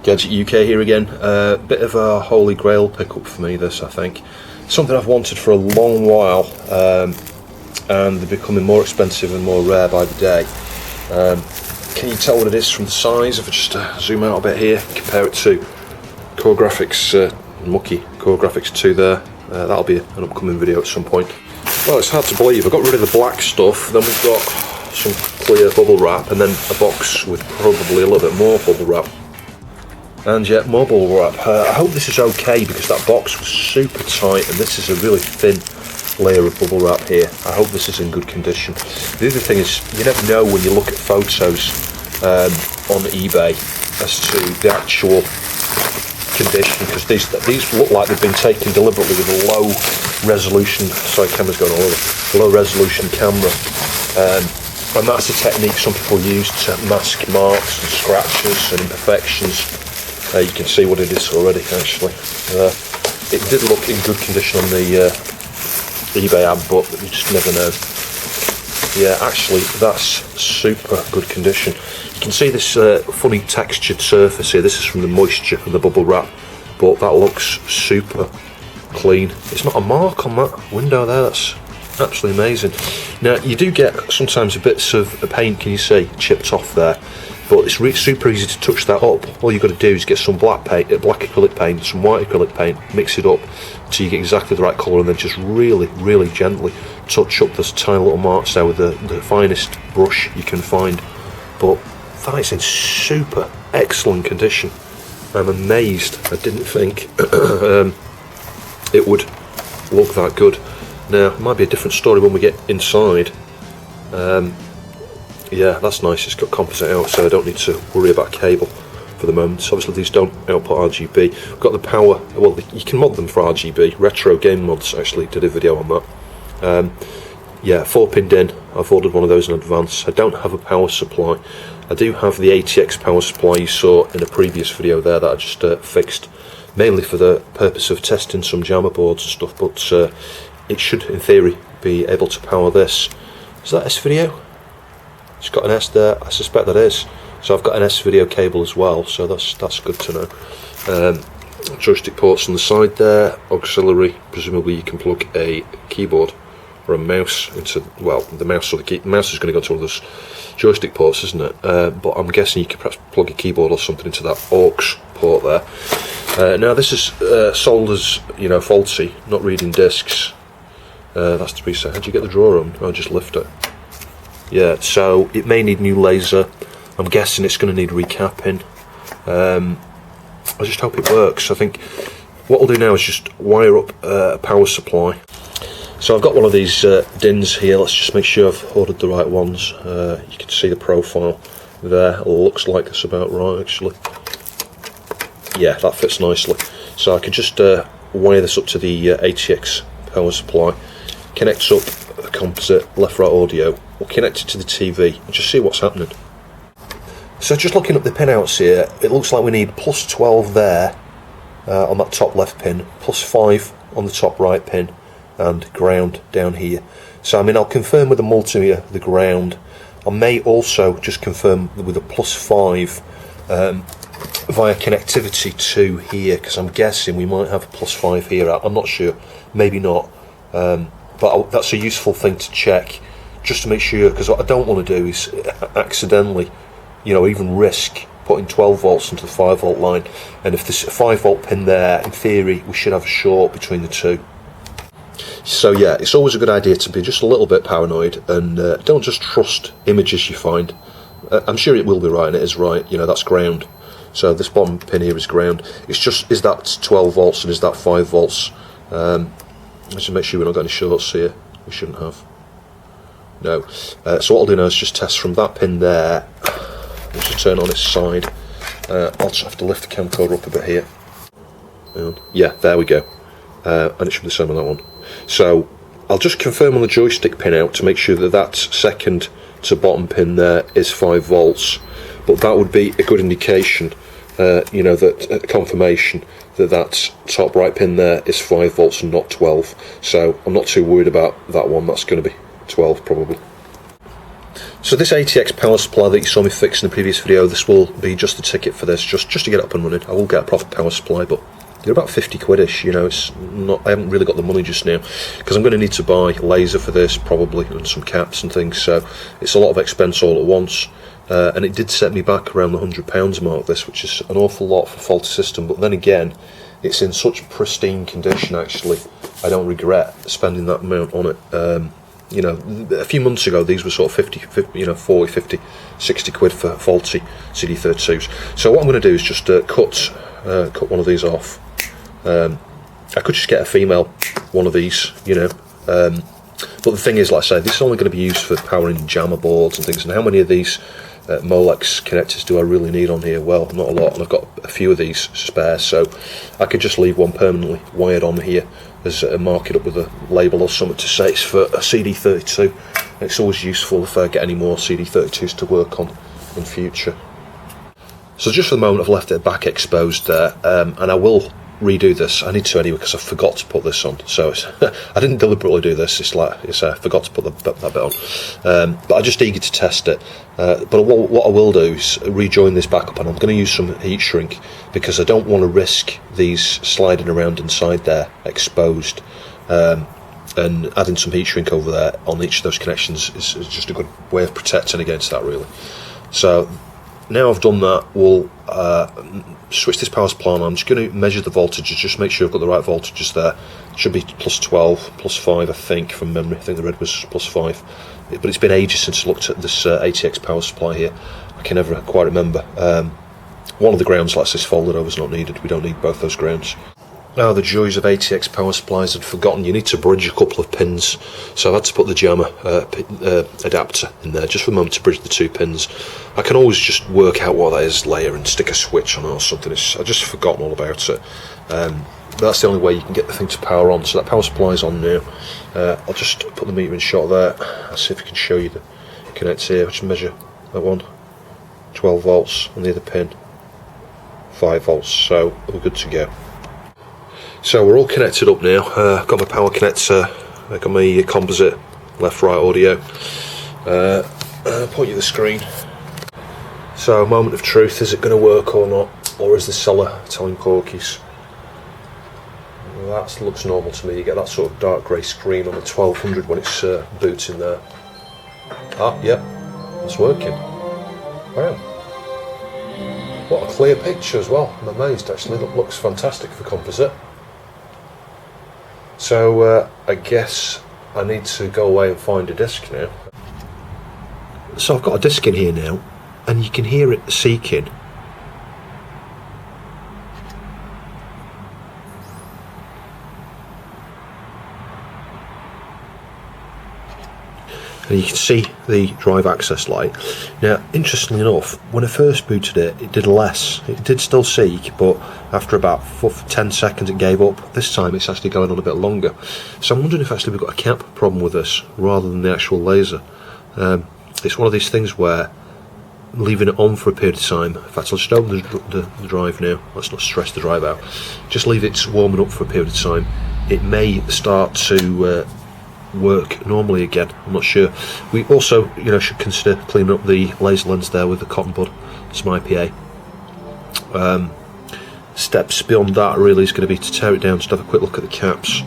Gadget UK here again. Bit of a holy grail pickup for me, this, I think. Something I've wanted for a long while, and they're becoming more expensive and more rare by the day. Can you tell what it is from the size? If I just zoom out a bit here, compare it to Core Graphics, Mucky Core Graphics 2 there. That'll be an upcoming video at some point. Well, it's hard to believe. I got rid of the black stuff, then we've got some clear bubble wrap, and then a box with probably a little bit more bubble wrap. And yet more bubble wrap. I hope this is okay, because that box was super tight and this is a really thin layer of bubble wrap here. I hope this is in good condition. The other thing is, you never know when you look at photos on eBay as to the actual condition, because these look like they've been taken deliberately with a low resolution, sorry, camera's going all over, low resolution camera. And that's a technique some people use to mask marks and scratches and imperfections. You can see what it is already, actually. It did look in good condition on the eBay ad, but you just never know. Yeah, actually, that's super good condition. You can see this funny textured surface here. This is from the moisture of the bubble wrap, but that looks super clean. It's not a mark on that window there. That's absolutely amazing. Now, you do get sometimes bits of paint, can you see, chipped off there. But it's super easy to touch that up. All you've got to do is get some black acrylic paint, some white acrylic paint, mix it up until you get exactly the right colour, and then just really, really gently touch up those tiny little marks there with the finest brush you can find. But that is in super excellent condition. I'm amazed. I didn't think it would look that good. Now, it might be a different story when we get inside. Yeah, that's nice. It's got composite out, so I don't need to worry about cable for the moment. So obviously these don't output RGB. We've got the power, well, you can mod them for RGB. Retro Game Mods actually did a video on that. Yeah, 4-pin DIN. I've ordered one of those in advance. I don't have a power supply. I do have the ATX power supply you saw in a previous video there that I just fixed, mainly for the purpose of testing some jammer boards and stuff, but it should, in theory, be able to power this. Is that S-Video? It's got an S there, I suspect that is. So I've got an S-Video cable as well, so that's good to know. Joystick ports on the side there, auxiliary, presumably you can plug a keyboard or a mouse into, well, the mouse or the mouse is going to go to one of those joystick ports, isn't it? But I'm guessing you could perhaps plug a keyboard or something into that aux port there. Now this is sold as, you know, faulty, not reading discs. That's to be said. How'd you get the drawer on? I'll just lift it. Yeah, so it may need new laser. I'm guessing it's going to need recapping. I just hope it works. I think what I'll do now is just wire up a power supply. So I've got one of these DINs here. Let's just make sure I've ordered the right ones. You can see the profile there. It looks like it's about right, actually. Yeah, that fits nicely. So I can just wire this up to the ATX power supply. Connects up a composite left-right audio. We'll connect it to the TV and just see what's happening. So just looking up the pinouts here, it looks like we need plus 12 there on that top left pin, plus 5 on the top right pin, and ground down here. So I mean, I'll confirm with the multimeter the ground. I may also just confirm with a plus 5 via connectivity to here, because I'm guessing we might have a plus 5 here. I'm not sure, maybe not, but that's a useful thing to check, just to make sure, because what I don't want to do is accidentally, you know, even risk putting 12 volts into the 5 volt line, and if there's a 5 volt pin there, in theory we should have a short between the two. So yeah, it's always a good idea to be just a little bit paranoid, and don't just trust images you find. I'm sure it will be right, and it is right, you know, that's ground. So this bottom pin here is ground. It's just, is that 12 volts and is that 5 volts? Let's just make sure we're not got any shorts here. We shouldn't have. No. So what I'll do now is just test from that pin there. Let's just turn it on its side. I'll just have to lift the camcorder up a bit here. Yeah, there we go. And it should be the same on that one. So I'll just confirm on the joystick pin out to make sure that that second to bottom pin there is 5 volts. But that would be a good indication, you know, that confirmation that that top right pin there is 5 volts and not 12. So I'm not too worried about that one. That's going to be 12 probably. So this ATX power supply that you saw me fix in the previous video, this will be just the ticket for this, just to get it up and running. I will get a proper power supply, but they're about 50 quid-ish, you know. It's not, I haven't really got the money just now, because I'm going to need to buy laser for this, probably, and some caps and things, so it's a lot of expense all at once. And it did set me back around the £100 mark, this, which is an awful lot for a faulty system, but then again, it's in such pristine condition, actually. I don't regret spending that amount on it. You know, a few months ago these were sort of 40, 50, 60 quid for faulty CD32s. So what I'm going to do is just cut one of these off. I could just get a female one of these, you know. But the thing is, like I say, this is only going to be used for powering jammer boards and things. And how many of these Molex connectors do I really need on here? Well, not a lot, and I've got a few of these spare, so I could just leave one permanently wired on here, as mark it up with a label or something to say it's for a CD32. It's always useful if I get any more CD32s to work on in future. So just for the moment I've left it back exposed there, and I will redo this. I need to anyway because I forgot to put this on, so it's I didn't deliberately do this, I forgot to put that bit on, but I'm just eager to test it. But what I will do is rejoin this back up, and I'm going to use some heat shrink because I don't want to risk these sliding around inside there exposed, and adding some heat shrink over there on each of those connections is just a good way of protecting against that, really. So now I've done that, we'll switch this power supply on. I'm just going to measure the voltages, just make sure I've got the right voltages there. It should be plus 12, plus 5 I think, from memory. I think the red was plus 5. But it's been ages since I looked at this ATX power supply here. I can never quite remember. One of the grounds like this folded over is not needed. We don't need both those grounds. Now the joys of ATX power supplies, I'd forgotten you need to bridge a couple of pins, so I've had to put the jammer adapter in there just for a moment to bridge the two pins. I can always just work out what that is later and stick a switch on it or something. I've just forgotten all about it. But that's the only way you can get the thing to power on, so that power supply is on now. I'll just put the meter in shot there. I'll see if I can show you the connect here. I'll just measure that one, 12 volts, and the other pin, 5 volts, so we're good to go. So we're all connected up now. I've got my power connector, I've got my composite left-right audio. I'll point you the screen. So, moment of truth, is it going to work or not? Or is the seller telling porkies? Well, that looks normal to me. You get that sort of dark grey screen on the 1200 when it's booting there. Ah, yep, it's working. Wow. What a clear picture as well. I'm amazed, actually. That looks fantastic for composite. So I guess I need to go away and find a disc now. So I've got a disc in here now, and you can hear it seeking. And you can see the drive access light. Now, interestingly enough, when I first booted it, it did less. It did still seek, but after about 10 seconds it gave up. This time it's actually going on a bit longer. So I'm wondering if actually we've got a cap problem with this, rather than the actual laser. It's one of these things where leaving it on for a period of time, in fact I'll just open the drive now, let's not stress the drive out, just leave it warming up for a period of time. It may start to work normally again, I'm not sure. We also, should consider cleaning up the laser lens there with the cotton bud, some IPA. Steps beyond that really is going to be to tear it down, just have a quick look at the caps,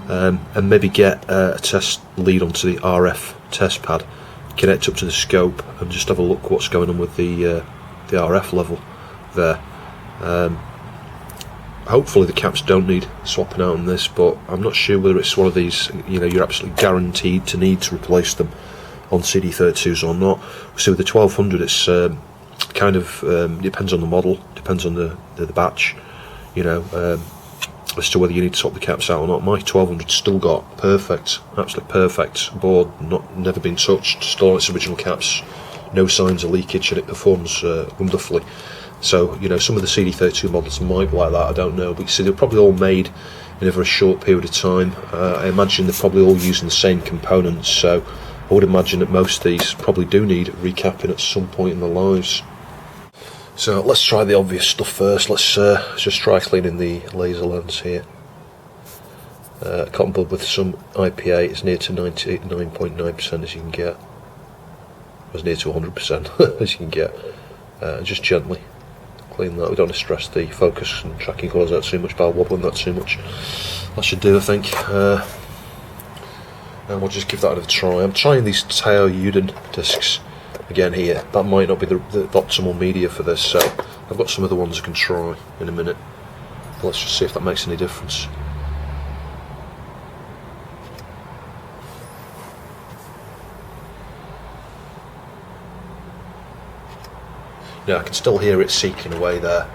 and maybe get a test lead onto the RF test pad, connect up to the scope, and just have a look what's going on with the RF level there. Hopefully the caps don't need swapping out on this, but I'm not sure whether it's one of these, you're absolutely guaranteed to need to replace them on CD32s or not. So with the 1200 it's kind of depends on the model, depends on the batch, as to whether you need to swap the caps out or not. My 1200 still got perfect, absolutely perfect board, never been touched, still on its original caps, no signs of leakage, and it performs wonderfully. So, some of the CD32 models might be like that, I don't know, but you see they're probably all made in a very short period of time. I imagine they're probably all using the same components, so I would imagine that most of these probably do need recapping at some point in their lives. So let's try the obvious stuff first. Let's just try cleaning the laser lens here. Cotton bud with some IPA is near to 99.9% as you can get. as near to 100% as you can get. Just gently clean that. We don't want to stress the focus and tracking colours out too much by wobbling that too much. That should do, I think. And we'll just give that another try. I'm trying these Tao Yuden discs again here. That might not be the optimal media for this, so I've got some other ones I can try in a minute. Let's just see if that makes any difference. Yeah, I can still hear it seeking away there.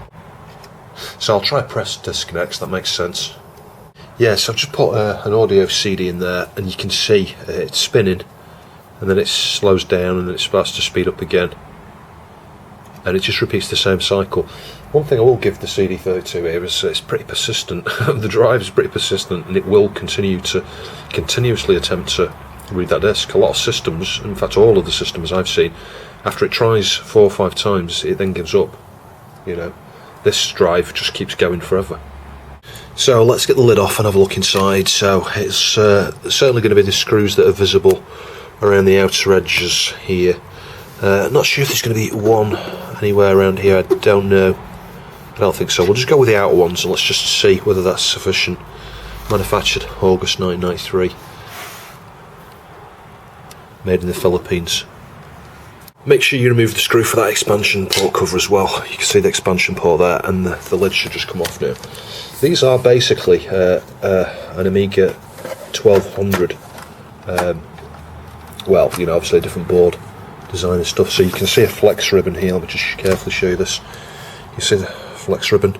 So I'll try press disc next, that makes sense. Yeah, so I've just put an audio CD in there, and you can see it's spinning, and then it slows down, and then it starts to speed up again. And it just repeats the same cycle. One thing I will give the CD32 here is it's pretty persistent. The drive is pretty persistent, and it will continuously attempt to read that disc. A lot of systems, in fact all of the systems I've seen, after it tries 4 or 5 times, it then gives up. You know, this drive just keeps going forever. So let's get the lid off and have a look inside. So it's certainly going to be the screws that are visible around the outer edges here. Not sure if there's going to be one anywhere around here, I don't know. I don't think so. We'll just go with the outer ones and let's just see whether that's sufficient. Manufactured August 1993. Made in the Philippines. Make sure you remove the screw for that expansion port cover as well. You can see the expansion port there, and the lid should just come off now. These are basically an Amiga 1200. Well, you know, obviously a different board design and stuff. So you can see a flex ribbon here. Let me just carefully show you this. You see the flex ribbon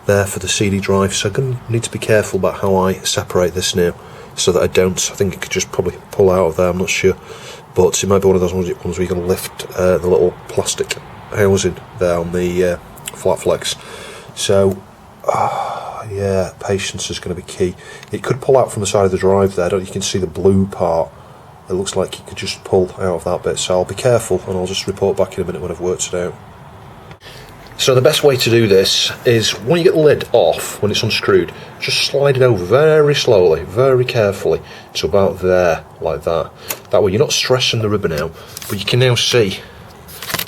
there for the CD drive. So I'm going to need to be careful about how I separate this now, so that I don't. I think it could just probably pull out of there. I'm not sure. But it might be one of those ones where you're going to lift the little plastic housing there on the flat flex. So, yeah, patience is going to be key. It could pull out from the side of the drive there. You can see the blue part. It looks like it could just pull out of that bit. So I'll be careful, and I'll just report back in a minute when I've worked it out. So the best way to do this is, when you get the lid off, when it's unscrewed, just slide it over very slowly, very carefully, to about there, like that. That way you're not stressing the ribbon out, but you can now see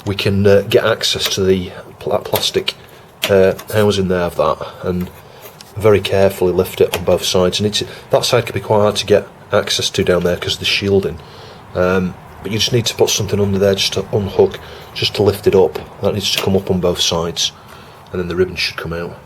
we can get access to the plastic housing there of that, and very carefully lift it on both sides. And that side can be quite hard to get access to down there because of the shielding. But you just need to put something under there just to unhook, just to lift it up. That needs to come up on both sides, and then the ribbon should come out.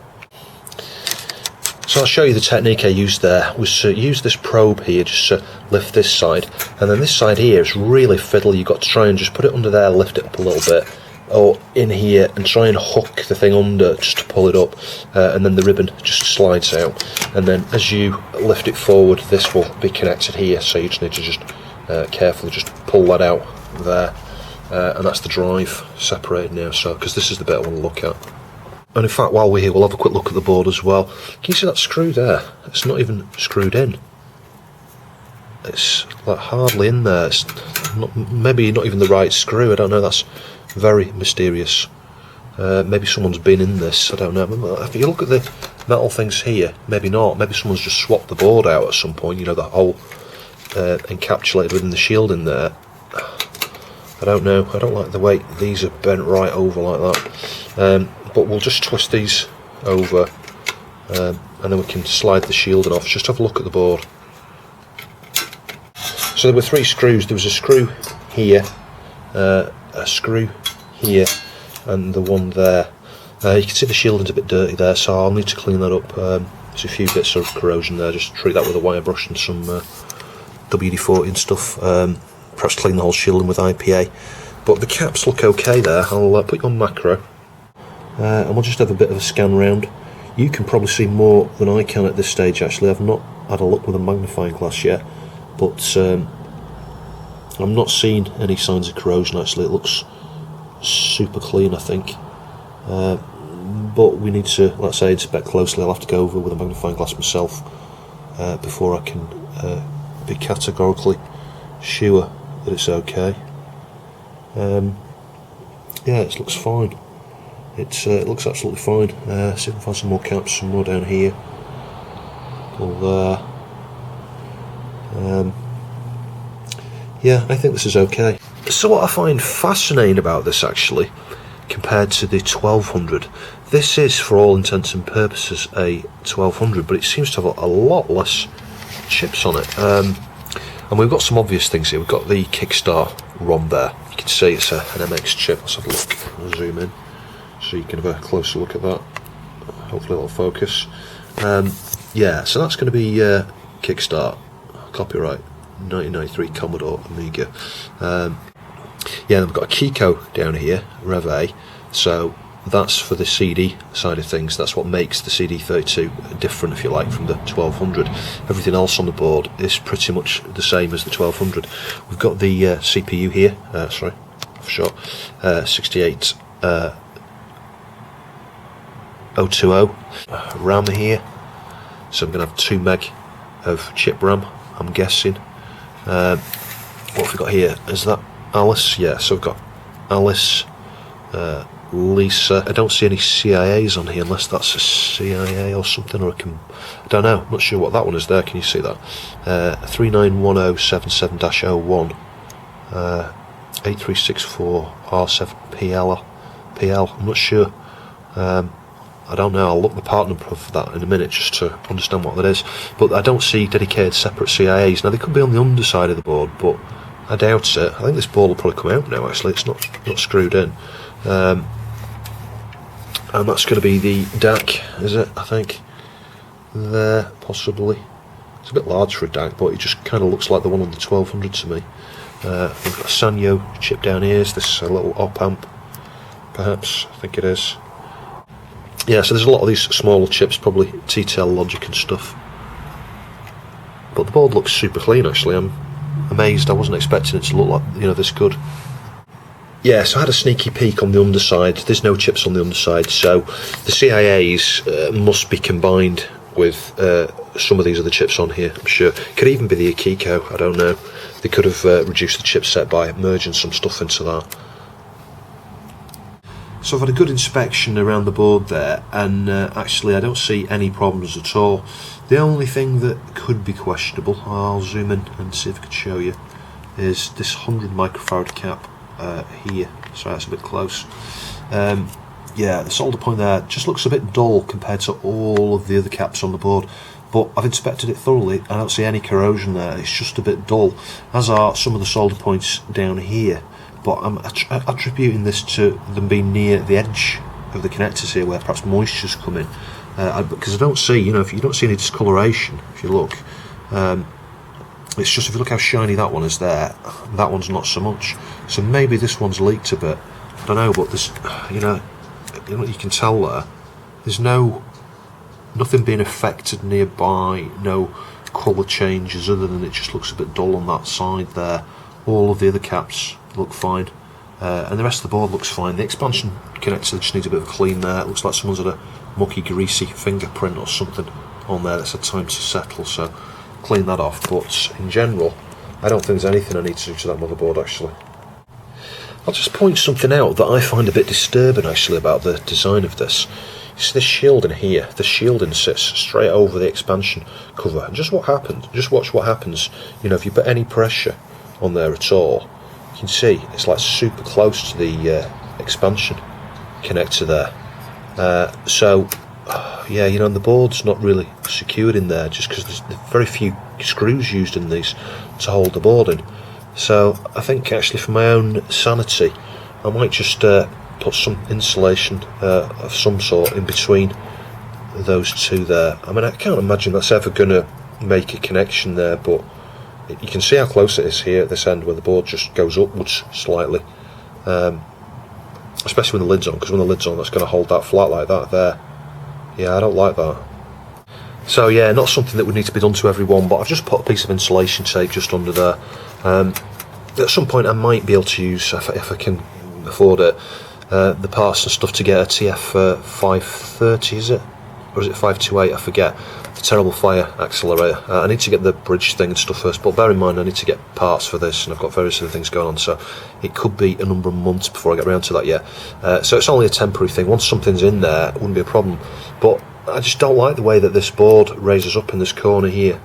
So I'll show you the technique I used there. Was to use this probe here just to lift this side, and then this side here is really fiddly. You've got to try and just put it under there, lift it up a little bit, or in here, and try and hook the thing under just to pull it up, and then the ribbon just slides out. And then as you lift it forward, this will be connected here, so you just need to just carefully just pull that out there, and that's the drive separated now. So, because this is the bit I want to look at. And in fact, while we're here, we'll have a quick look at the board as well. Can you see that screw there? It's not even screwed in. It's like hardly in there. It's maybe not even the right screw. I don't know. That's very mysterious. Maybe someone's been in this. I don't know. If you look at the metal things here, maybe not. Maybe someone's just swapped the board out at some point. You know, that whole encapsulated within the shielding there. I don't know. I don't like the way these are bent right over like that. But we'll just twist these over, and then we can slide the shielding off. Just have a look at the board. So there were 3 screws. There was a screw here, a screw here, and the one there. You can see the shielding's a bit dirty there, so I'll need to clean that up. There's a few bits of corrosion there. Just treat that with a wire brush and some WD-40 and stuff. Perhaps clean the whole shielding with IPA. But the caps look okay there. I'll put you on macro, and we'll just have a bit of a scan round. You can probably see more than I can at this stage. Actually, I've not had a look with a magnifying glass yet, but I'm not seeing any signs of corrosion. Actually, it looks super clean, I think. But we need to, let's say, inspect closely. I'll have to go over with a magnifying glass myself before I can be categorically sure that it's okay. Yeah, it looks fine. It looks absolutely fine. See if I can find some more caps, some more down here, all there. Yeah, I think this is okay. So what I find fascinating about this actually, compared to the 1200, this is for all intents and purposes a 1200, but it seems to have a lot less chips on it. And we've got some obvious things here. We've got the Kickstart ROM there. You can see it's an MX chip. Let's have a look. I'll zoom in so you can have a closer look at that. Hopefully it'll focus. Yeah, so that's going to be Kickstart, copyright 1993 Commodore Amiga. Yeah, then we've got a Kiko down here, Rev A. So that's for the CD side of things. That's what makes the CD32 different, if you like, from the 1200. Everything else on the board is pretty much the same as the 1200. We've got the CPU here, sorry, for short, 68020 RAM here. So I'm going to have 2 meg of chip RAM, I'm guessing. What have we got here? Is that Alice? Yeah, so we've got Alice, Lisa. I don't see any CIAs on here unless that's a CIA or something, or I don't know, I'm not sure what that one is there. Can you see that? 391077-01 8364R7PL. I'm not sure. I don't know, I'll look the part number of that in a minute just to understand what that is. But I don't see dedicated separate CIAs. Now they could be on the underside of the board, but I doubt it. I think this board will probably come out now actually, it's not screwed in. And that's going to be the DAC, is it? I think. There, possibly. It's a bit large for a DAC, but it just kind of looks like the one on the 1200 to me. We've got a Sanyo chip down here. Is this a little op amp? Perhaps, I think it is. Yeah, so there's a lot of these smaller chips, probably TTL logic and stuff. But the board looks super clean actually. I'm amazed. I wasn't expecting it to look like, you know, this good. Yeah, so I had a sneaky peek on the underside. There's no chips on the underside, so the CIAs must be combined with some of these other chips on here, I'm sure. Could even be the Akiko, I don't know. They could have reduced the chipset by merging some stuff into that. So I've had a good inspection around the board there, and actually I don't see any problems at all. The only thing that could be questionable, I'll zoom in and see if I can show you, is this 100 microfarad cap here. Sorry, that's a bit close. Yeah, the solder point there just looks a bit dull compared to all of the other caps on the board, but I've inspected it thoroughly. I don't see any corrosion there. It's just a bit dull, as are some of the solder points down here. But I'm attributing this to them being near the edge of the connectors here, where perhaps moisture's come in. Because I don't see, you know, if you don't see any discoloration, if you look, it's just if you look how shiny that one is there, that one's not so much. So maybe this one's leaked a bit. I don't know, but there's, you know, you can tell there. There's nothing being affected nearby, no colour changes, other than it just looks a bit dull on that side there. All of the other caps look fine, and the rest of the board looks fine. The expansion connector just needs a bit of a clean there. It looks like someone's had a mucky, greasy fingerprint or something on there that's had time to settle, so clean that off. But in general, I don't think there's anything I need to do to that motherboard actually. I'll just point something out that I find a bit disturbing actually about the design of this. You see this shielding here, the shielding sits straight over the expansion cover, and just watch what happens, you know, if you put any pressure on there at all. You can see it's like super close to the expansion connector there. So yeah, you know, and the board's not really secured in there just because there's very few screws used in these to hold the board in. So I think actually for my own sanity I might just put some insulation of some sort in between those two there. I mean, I can't imagine that's ever going to make a connection there, but you can see how close it is here at this end where the board just goes upwards slightly, especially when the lid's on, because when the lid's on that's going to hold that flat like that there. Yeah, I don't like that. So yeah, not something that would need to be done to everyone, but I've just put a piece of insulation tape just under there. At some point I might be able to use, if I can afford it, the parts and stuff to get a TF 530, is it? Or is it 528, I forget. The terrible fire accelerator. I need to get the bridge thing and stuff first, but bear in mind I need to get parts for this, and I've got various other things going on, so it could be a number of months before I get around to that yet. So it's only a temporary thing. Once something's in there, it wouldn't be a problem. But I just don't like the way that this board raises up in this corner here.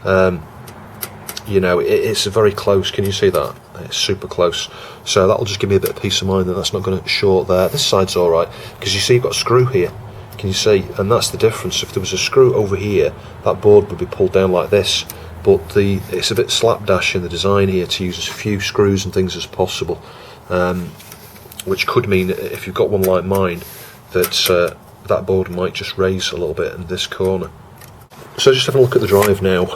You know, it's very close. Can you see that? It's super close, so that'll just give me a bit of peace of mind that that's not going to short there. This side's alright, because you see you've got a screw here, can you see? And that's the difference. If there was a screw over here, that board would be pulled down like this, but it's a bit slapdash in the design here to use as few screws and things as possible, which could mean that if you've got one like mine, that that board might just raise a little bit in this corner. So just having a look at the drive now.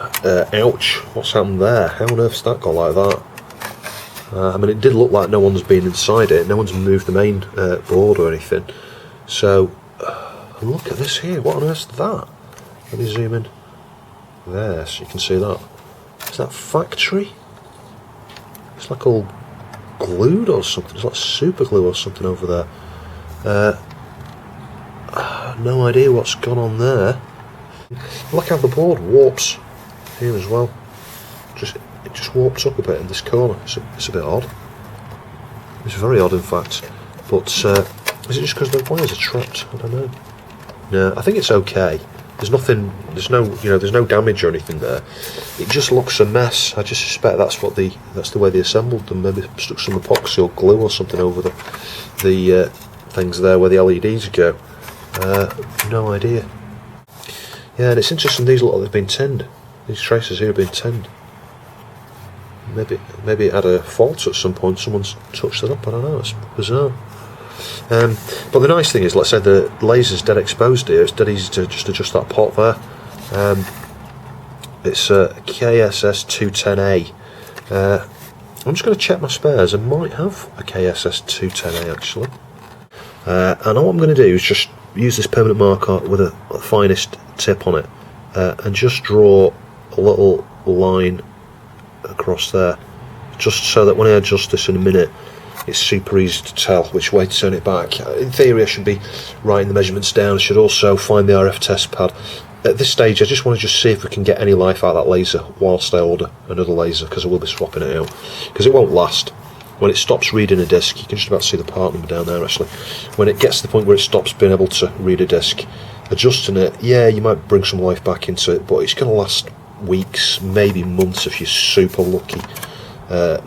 Ouch, what's happened there? How on earth's that got like that? I mean, it did look like no one's been inside it, no one's moved the main board or anything. So, look at this here, what on earth's that? Let me zoom in there so you can see that. Is that factory? It's like all glued or something, it's like super glue or something over there. No idea what's gone on there. Look how the board warps here as well. It just warps up a bit in this corner. It's a bit odd. It's very odd, in fact. But is it just because the wires are trapped? I don't know. No, I think it's okay. There's nothing. There's no damage or anything there. It just looks a mess. I just suspect that's the way they assembled them. Maybe stuck some epoxy or glue or something over the things there where the LEDs go. No idea. Yeah, and it's interesting, they've been tinned. These traces here have been tinned. Maybe it had a fault at some point, someone's touched it up, I don't know, it's bizarre. But the nice thing is, like I said, the laser's dead exposed here, it's dead easy to just adjust that pot there. It's a KSS210A. I'm just going to check my spares, I might have a KSS210A actually. And all I'm going to do is just use this permanent marker with a finest tip on it, and just draw a little line across there, just so that when I adjust this in a minute, it's super easy to tell which way to turn it back. In theory, I should be writing the measurements down. I should also find the RF test pad. At this stage, I just want to see if we can get any life out of that laser whilst I order another laser, because I will be swapping it out, because it won't last. When it stops reading a disc, you can just about see the part number down there actually. When it gets to the point where it stops being able to read a disc, adjusting it, yeah, you might bring some life back into it, but it's going to last weeks, maybe months if you're super lucky.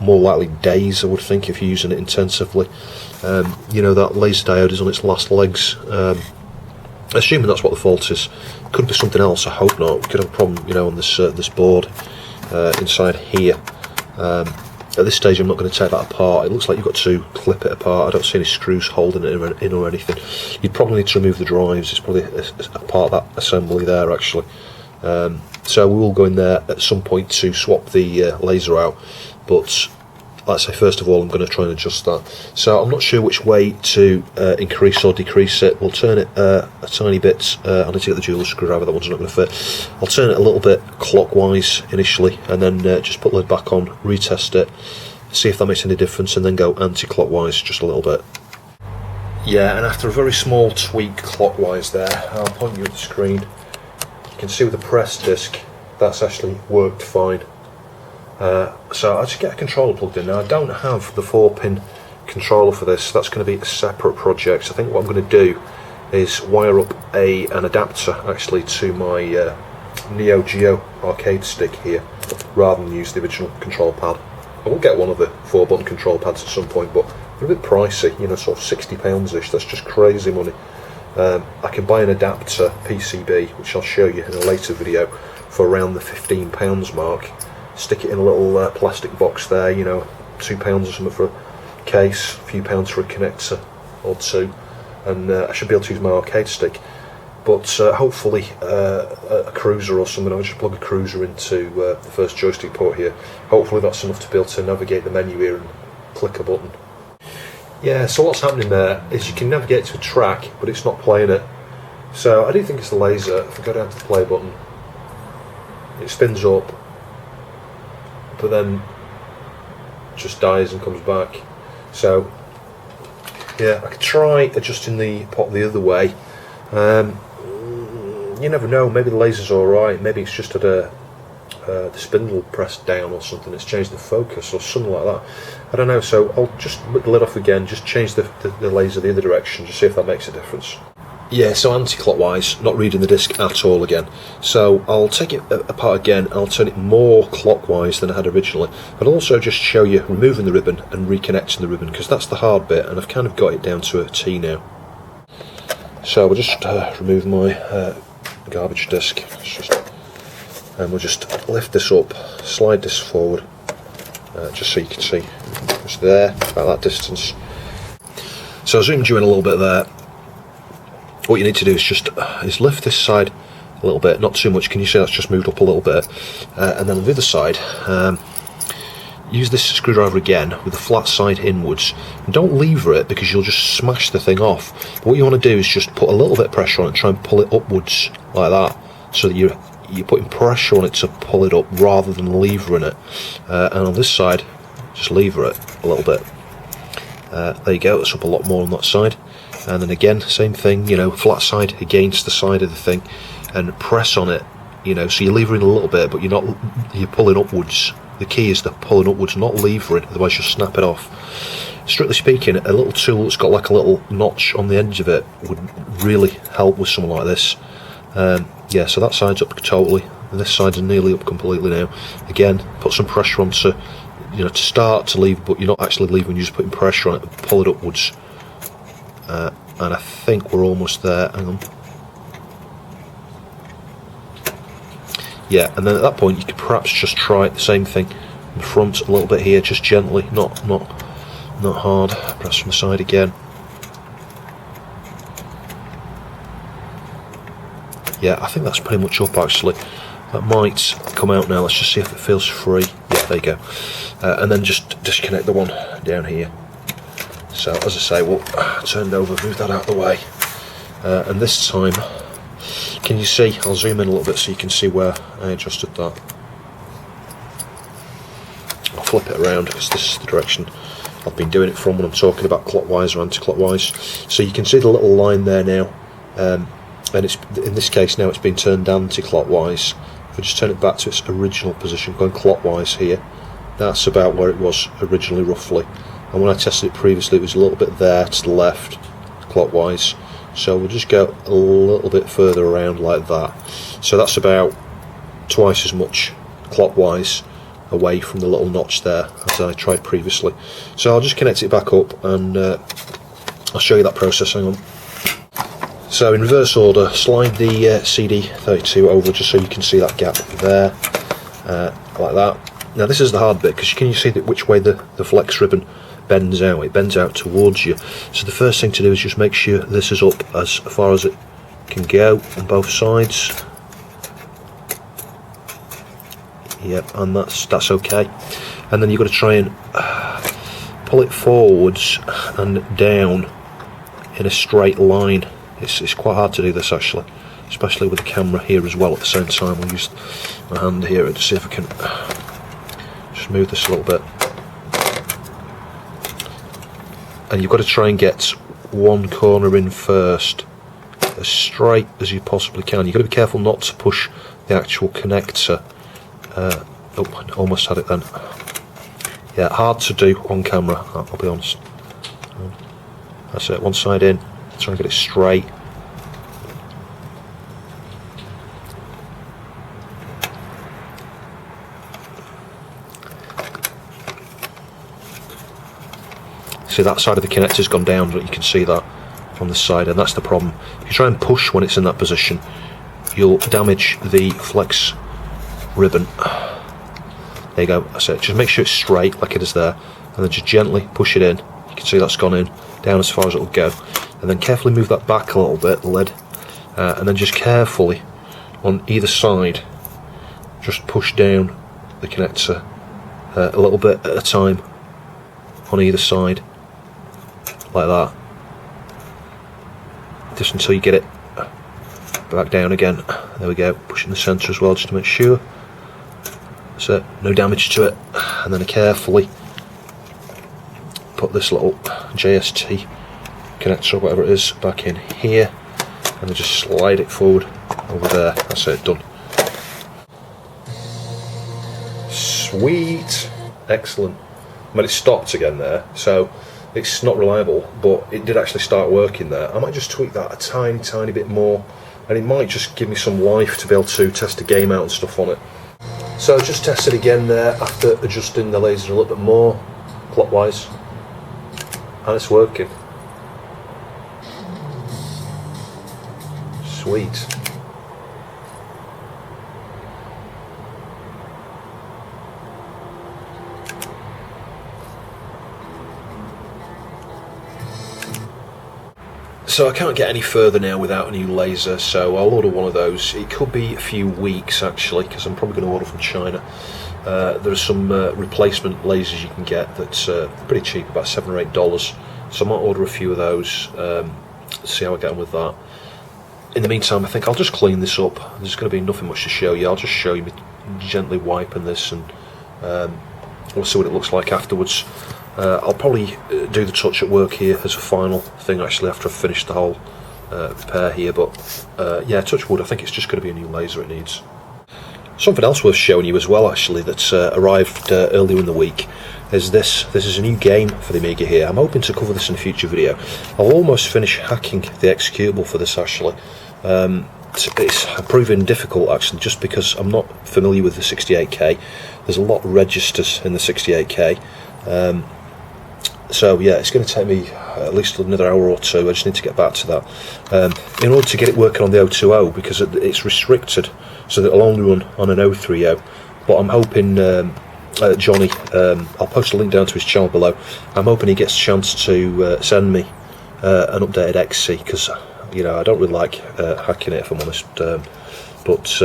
More likely days, I would think, if you're using it intensively. That laser diode is on its last legs. Assuming that's what the fault is. Could be something else, I hope not. We could have a problem, on this board inside here. At this stage I'm not going to take that apart. It looks like you've got to clip it apart. I don't see any screws holding it in or anything. You'd probably need to remove the drives. It's probably a part of that assembly there actually. So we will go in there at some point to swap the laser out, but like I say, first of all I'm going to try and adjust that. So I'm not sure which way to increase or decrease it. We'll turn it a tiny bit. I need to get the jeweler's screwdriver, that one's not going to fit. I'll turn it a little bit clockwise initially, and then just put the lid back on, retest it, see if that makes any difference, and then go anti-clockwise just a little bit. Yeah, and after a very small tweak clockwise there, I'll point you at the screen. You can see with the press disc, that's actually worked fine. So I just get a controller plugged in. Now I don't have the 4-pin controller for this, that's going to be a separate project. So I think what I'm going to do is wire up an adapter actually to my Neo Geo arcade stick here, rather than use the original control pad. I will get one of the 4-button control pads at some point, but they're a bit pricey, sort of £60-ish, that's just crazy money. I can buy an adapter PCB, which I'll show you in a later video, for around the £15 mark. Stick it in a little plastic box there, £2 or something for a case, a few pounds for a connector or two, and I should be able to use my arcade stick. But hopefully a cruiser or something. I'll just plug a cruiser into the first joystick port here. Hopefully that's enough to be able to navigate the menu here and click a button. Yeah, so what's happening there is you can navigate to a track, but it's not playing it. So I do think it's the laser. If I go down to the play button, it spins up, but then just dies and comes back. So yeah, I could try adjusting the pot the other way. You never know, maybe the laser's alright, maybe it's just had the spindle pressed down or something, it's changed the focus or something like that. I don't know, so I'll just rip the lid off again, just change the laser the other direction, just see if that makes a difference. Yeah, so anti-clockwise, not reading the disc at all again. So I'll take it apart again, I'll turn it more clockwise than I had originally. I'll also just show you removing the ribbon and reconnecting the ribbon, because that's the hard bit, and I've kind of got it down to a T now. So we'll just remove my garbage disc, and we'll just lift this up, slide this forward, just so you can see it's there, about that distance. So I zoomed you in a little bit there. What you need to do is lift this side a little bit, not too much. Can you see that's just moved up a little bit? And then on the other side, use this screwdriver again with the flat side inwards. And don't lever it, because you'll just smash the thing off. But what you want to do is just put a little bit of pressure on it, try and pull it upwards like that, so that you're putting pressure on it to pull it up rather than levering it. And on this side, just lever it a little bit. There you go, it's up a lot more on that side. And then again, same thing, you know, flat side against the side of the thing, and press on it, you know, so you're levering a little bit, but you're pulling upwards. The key is the pulling upwards, not levering, otherwise you'll snap it off. Strictly speaking, a little tool that's got like a little notch on the edge of it would really help with something like this. Yeah, so that side's up totally, and this side's nearly up completely now. Again, put some pressure on to, you know, to start to lever, but you're not actually levering, you're just putting pressure on it and pull it upwards. And I think we're almost there. Hang on. Yeah, and then at that point you could perhaps just try the same thing in the front a little bit here, just gently, not hard. Press from the side again. Yeah, I think that's pretty much up actually. That might come out now. Let's just see if it feels free. Yeah, there you go. And then just disconnect the one down here. So as I say, we'll turn it over, move that out of the way, and this time, can you see, I'll zoom in a little bit so you can see where I adjusted that. I'll flip it around, because this is the direction I've been doing it from when I'm talking about clockwise or anti-clockwise. So you can see the little line there now, and it's, in this case now, it's been turned anti-clockwise. If I just turn it back to its original position, going clockwise here, that's about where it was originally roughly. And when I tested it previously, it was a little bit there to the left, clockwise. So we'll just go a little bit further around like that. So that's about twice as much clockwise away from the little notch there as I tried previously. So I'll just connect it back up, and I'll show you that process. Hang on. So in reverse order, slide the CD32 over just so you can see that gap there, like that. Now this is the hard bit, because can you see that which way the flex ribbon bends out? It bends out towards you. So the first thing to do is just make sure this is up as far as it can go on both sides. Yep, and that's okay. And then you've got to try and pull it forwards and down in a straight line. It's quite hard to do this actually, especially with the camera here as well at the same time. I'll use my hand here to see if I can just move this a little bit. And you've got to try and get one corner in first, as straight as you possibly can. You've got to be careful not to push the actual connector. Oh, almost had it then. Yeah, hard to do on camera, I'll be honest. That's it, one side in, try and get it straight. See, that side of the connector's gone down, but you can see that from the side, and that's the problem. If you try and push when it's in that position, you'll damage the flex ribbon. There you go, that's it. Just make sure it's straight like it is there, and then just gently push it in. You can see that's gone in, down as far as it'll go. And then carefully move that back a little bit, the lid, and then just carefully on either side, just push down the connector a little bit at a time on either side. Like that, just until you get it back down again. There we go, pushing the centre as well just to make sure. So no damage to it, and then carefully put this little JST connector or whatever it is back in here, and then just slide it forward over there. That's it, done. Sweet, excellent. But it stopped again there, so it's not reliable, but it did actually start working there. I might just tweak that a tiny bit more, and it might just give me some life to be able to test a game out and stuff on it. So just tested again there after adjusting the laser a little bit more clockwise, and it's working. Sweet. So I can't get any further now without a new laser, so I'll order one of those. It could be a few weeks actually, because I'm probably going to order from China. There are some replacement lasers you can get that's pretty cheap, about $7 or $8. So I might order a few of those, see how I get on with that. In the meantime, I think I'll just clean this up. There's going to be nothing much to show you. I'll just show you me gently wiping this, and we'll see what it looks like afterwards. I'll probably do the touch at work here as a final thing actually after I've finished the whole repair here, but yeah, touch wood, I think it's just going to be a new laser it needs. Something else worth showing you as well actually that's arrived earlier in the week is this. This is a new game for the Amiga here. I'm hoping to cover this in a future video. I'll almost finish hacking the executable for this actually. It's proving difficult actually, just because I'm not familiar with the 68K. There's a lot of registers in the 68K. So yeah, it's going to take me at least another hour or two. I just need to get back to that in order to get it working on the 020, because it's restricted, so that it'll only run on an 030. But I'm hoping Johnny, I'll post a link down to his channel below. I'm hoping he gets a chance to send me an updated XC, because you know I don't really like hacking it, if I'm honest. But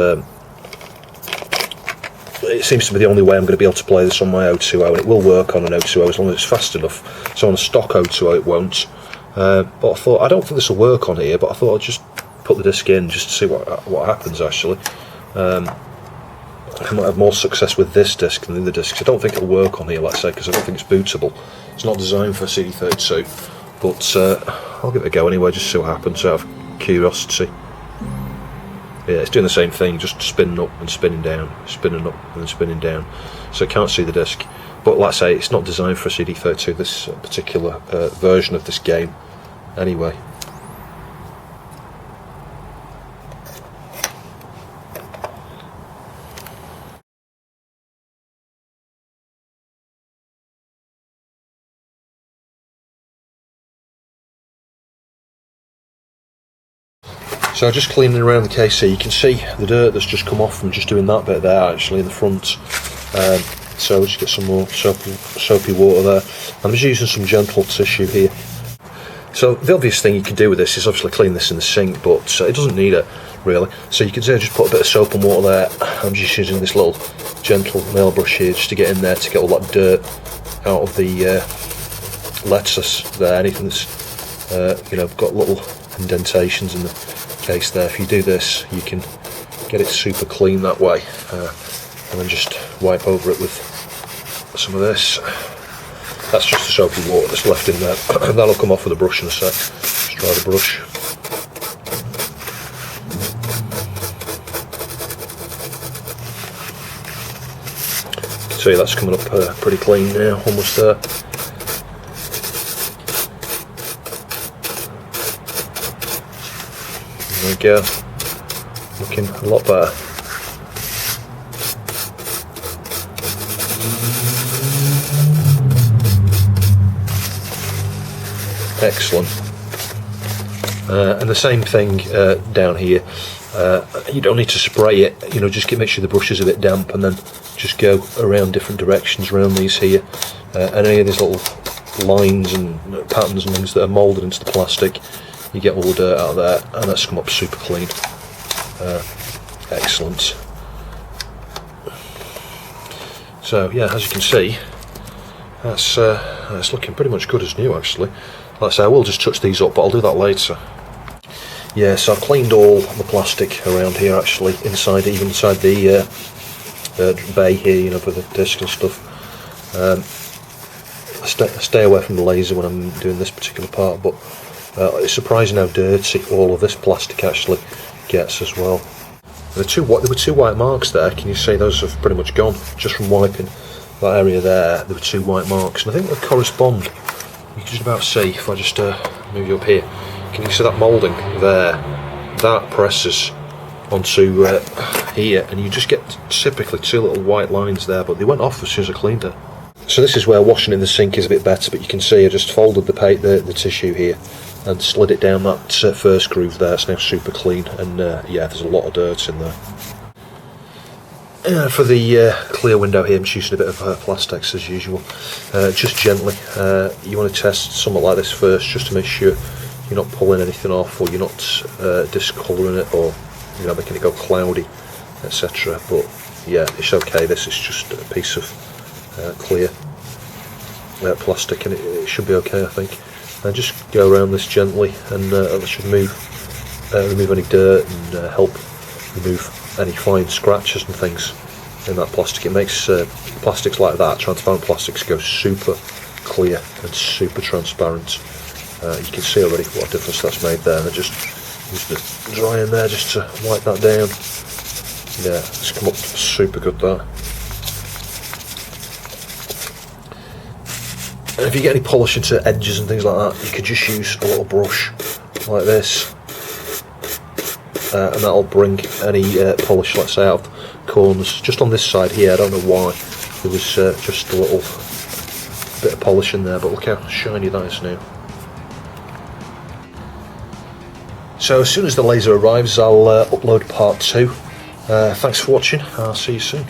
it seems to be the only way I'm going to be able to play this on my 020, and it will work on an 020 as long as it's fast enough. So on a stock 020 it won't. But I thought, I don't think this will work on here, but I thought I'd just put the disc in just to see what happens actually. I might have more success with this disc than the other discs. I don't think it'll work on here, let's say, because I don't think it's bootable. It's not designed for CD32, but I'll give it a go anyway, just to see what happens out of curiosity. Yeah, it's doing the same thing, just spinning up and spinning down, spinning up and spinning down. So I can't see the disc. But like I say, it's not designed for a CD32, this particular version of this game. Anyway. So just cleaning around the case here, you can see the dirt that's just come off from just doing that bit there actually in the front. So we'll just get some more soapy water there. I'm just using some gentle tissue here. So the obvious thing you can do with this is obviously clean this in the sink, but it doesn't need it really. So you can see I just put a bit of soap and water there. I'm just using this little gentle nail brush here just to get in there to get all that dirt out of the lettuce there, anything that's you know, got little indentations in the case there. If you do this, you can get it super clean that way, and then just wipe over it with some of this. That's just the soapy water that's left in there. That'll come off with a brush in a sec. Just dry the brush. You can see that's coming up pretty clean now, almost there. There we go, looking a lot better. Excellent. And the same thing down here. You don't need to spray it, you know, just make sure the brush is a bit damp, and then just go around different directions around these here. And any of these little lines and patterns and things that are moulded into the plastic, you get all the dirt out of there, and that's come up super clean. Excellent. So yeah, as you can see, that's looking pretty much good as new actually. Like I say, I will just touch these up, but I'll do that later. Yeah, so I've cleaned all the plastic around here actually, inside, even inside the bay here, you know, for the disc and stuff. I stay away from the laser when I'm doing this particular part, but it's surprising how dirty all of this plastic actually gets as well. There were two white marks there. Can you see those have pretty much gone just from wiping that area there? There were two white marks, and I think they correspond you can just about see, if I just move you up here, can you see that moulding there? That presses onto here, and you just get typically 2 little white lines there, but they went off as soon as I cleaned it. So this is where washing in the sink is a bit better, but you can see I just folded the tissue here and slid it down that first groove there. It's now super clean, and yeah, there's a lot of dirt in there. For the clear window here, I'm just using a bit of plastics as usual. Just gently, you want to test something like this first, just to make sure you're not pulling anything off, or you're not discolouring it, or making it go cloudy, etc. But yeah, it's okay. This is just a piece of clear plastic, and it should be okay, I think. And just go around this gently, and that should remove any dirt and help remove any fine scratches and things in that plastic. It makes plastics like that, transparent plastics, go super clear and super transparent. You can see already what a difference that's made there, and I just used the dry in there just to wipe that down. Yeah, it's come up super good there. And if you get any polish into edges and things like that, you could just use a little brush like this, and that'll bring any polish, let's say, out of the corners. Just on this side here, I don't know why, there was just a little bit of polish in there, but look how shiny that is now. So as soon as the laser arrives, I'll upload part 2. Thanks for watching, I'll see you soon.